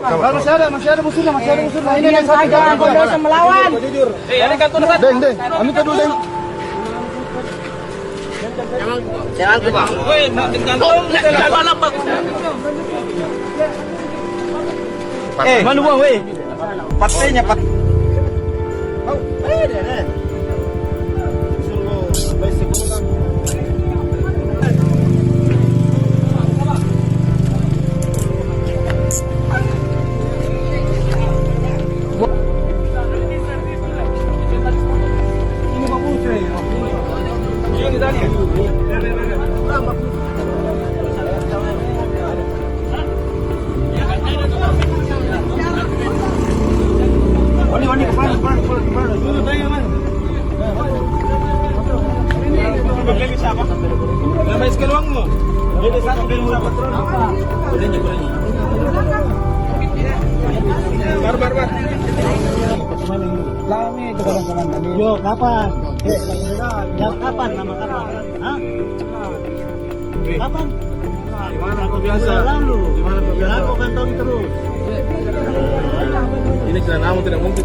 Masih ada musuhnya. Ini yang saja kau dosa melawan. Ini kan tuh Deng. Kami dulu Deng. Jangan ke bang. Woi, nak jangan apa? Mana uang weh? Partainya pat. Oh, deh. Suruh basic bukan. Wani kemana? Beli siapa? Nama sekali uangmu. Beli satu beli berapa? Kurangnya. Bar. Lami itu kawan-kawan tadi. Yo, kapan? Kapan nama kapan? Hah? Kapan? Gimana kau biasa? Lalu. Gimana kau biasa? Aku kantong terus. Ini karena kamu tidak mungkin.